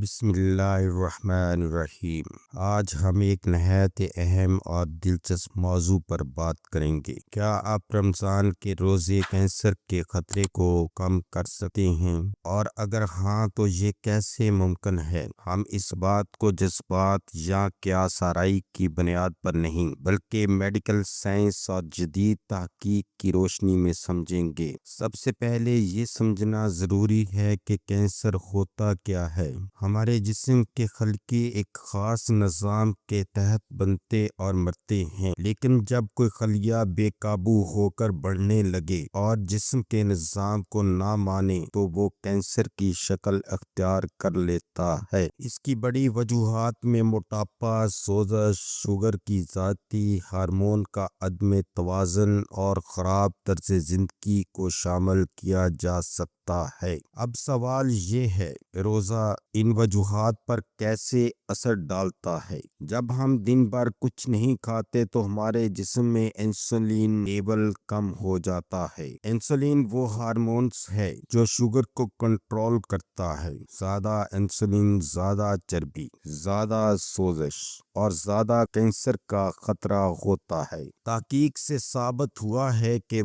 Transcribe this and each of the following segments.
بسم اللہ الرحمن الرحیم۔ آج ہم ایک نہایت اہم اور دلچسپ موضوع پر بات کریں گے۔ کیا آپ رمضان کے روزے کینسر کے خطرے کو کم کر سکتے ہیں؟ اور اگر ہاں تو یہ کیسے ممکن ہے؟ ہم اس بات کو جذبات یا قیاس آرائی کی بنیاد پر نہیں بلکہ میڈیکل سائنس اور جدید تحقیق کی روشنی میں سمجھیں گے۔ سب سے پہلے یہ سمجھنا ضروری ہے کہ کینسر ہوتا کیا ہے۔ ہمارے جسم کے خلیے ایک خاص نظام کے تحت بنتے اور مرتے ہیں، لیکن جب کوئی خلیہ بے قابو ہو کر بڑھنے لگے اور جسم کے نظام کو نہ مانے تو وہ کینسر کی شکل اختیار کر لیتا ہے۔ اس کی بڑی وجوہات میں موٹاپا، سوزش، شوگر کی زیادتی، ہارمون کا عدم توازن اور خراب طرز زندگی کو شامل کیا جا سکتا ہے۔ اب سوال یہ ہے، روزہ ان وجوہات پر کیسے اثر ڈالتا ہے؟ جب ہم دن بھر کچھ نہیں کھاتے تو ہمارے جسم میں انسولین لیول کم ہو جاتا ہے۔ انسولین وہ ہارمونز ہے جو شوگر کو کنٹرول کرتا ہے۔ زیادہ انسولین، زیادہ چربی، زیادہ سوزش اور زیادہ کینسر کا خطرہ ہوتا ہے۔ تحقیق سے ثابت ہوا ہے کہ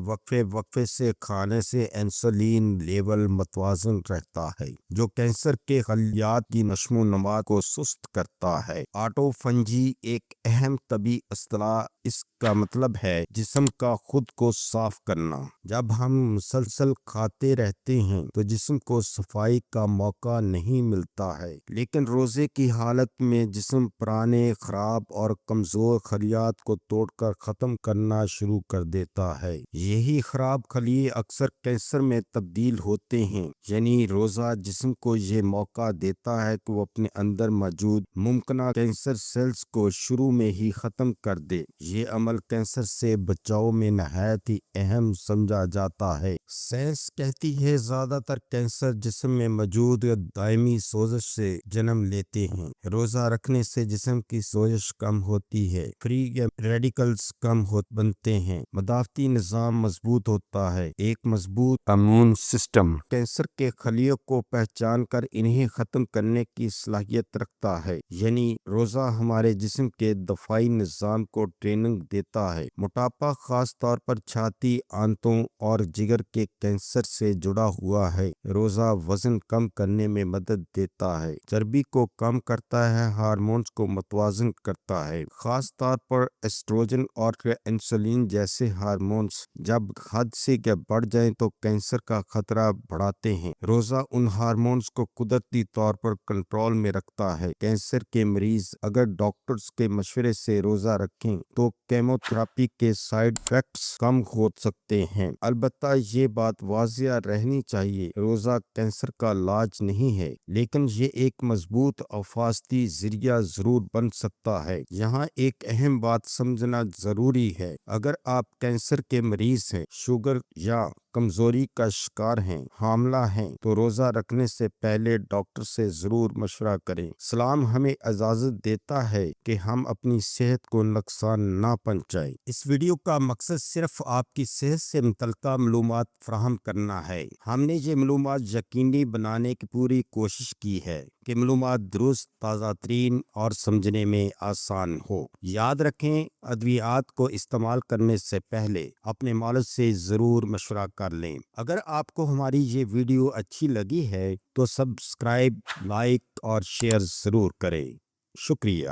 وقفے سے کھانے سے انسولین لیول متوازن رہتا ہے، جو کینسر کے خلیات کی نشو و نما کو سست کرتا ہے۔ آٹو فنجی ایک اہم طبی اصطلاح، اس کا مطلب ہے جسم کا خود کو صاف کرنا۔ جب ہم مسلسل کھاتے رہتے ہیں تو جسم کو صفائی کا موقع نہیں ملتا ہے، لیکن روزے کی حالت میں جسم پرانے، خراب اور کمزور خلیات کو توڑ کر ختم کرنا شروع کر دیتا ہے۔ یہی خراب خلیے اکثر کینسر میں تبدیل ہوتے ہیں۔ یعنی روزہ جسم کو یہ موقع دیتا ہے کہ وہ اپنے اندر موجود ممکنہ کینسر سیلز کو شروع میں ہی ختم کر دے۔ یہ عمل کینسر سے بچاؤ میں نہایت ہی اہم سمجھا جاتا ہے۔ سائنس کہتی ہے زیادہ تر کینسر جسم میں موجود دائمی سوزش سے جنم لیتے ہیں۔ روزہ رکھنے سے جسم کی سوزش کم ہوتی ہے، فری ریڈیکلز کم بنتے ہیں، مدافعتی نظام مضبوط ہوتا ہے۔ ایک مضبوط امیون سسٹم کینسر کے خلیوں کو پہچان کر انہیں ختم کرنے کی صلاحیت رکھتا ہے۔ یعنی روزہ ہمارے جسم کے دفاعی نظام کو ٹریننگ دیتا ہے۔ موٹاپا خاص طور پر چھاتی، آنتوں اور جگر کے کینسر سے جڑا ہوا ہے۔ روزہ وزن کم کرنے میں مدد دیتا ہے، چربی کو کم کرتا ہے، ہارمونز کو متوازن کرتا ہے، خاص طور پر ایسٹروجن اور انسولین جیسے ہارمونز جب حد سے بڑھ جائیں تو کینسر کا خطرہ بڑھاتے ہیں۔ روزہ ان ہارمونز کو قدرتی طور پر کنٹرول میں رکھتا ہے۔ کینسر کے مریض اگر ڈاکٹرز کے مشورے سے روزہ رکھیں تو کیمو تھراپی کے سائیڈ ایفیکٹس کم ہو سکتے ہیں۔ البتہ یہ بات واضح رہنی چاہیے، روزہ کینسر کا علاج نہیں ہے، لیکن یہ ایک مضبوط حفاظتی ذریعہ ضرور بن سکتا ہے۔ یہاں ایک اہم بات سمجھنا ضروری ہے، اگر آپ کینسر کے مریض ہیں، شوگر یا کمزوری کا شکار ہیں، حاملہ ہیں تو روزہ رکھنے سے پہلے ڈاکٹر سے ضرور مشورہ کریں۔ اسلام ہمیں اجازت دیتا ہے کہ ہم اپنی صحت کو نقصان نہ پہنچائیں۔ اس ویڈیو کا مقصد صرف آپ کی صحت سے متعلقہ معلومات فراہم کرنا ہے۔ ہم نے یہ معلومات یقینی بنانے کی پوری کوشش کی ہے کہ معلومات درست، تازہ ترین اور سمجھنے میں آسان ہو۔ یاد رکھیں، ادویات کو استعمال کرنے سے پہلے اپنے مالج سے ضرور مشورہ کر لیں۔ اگر آپ کو ہماری یہ ویڈیو اچھی لگی ہے تو سبسکرائب، لائک اور شیئر ضرور کریں۔ شکریہ۔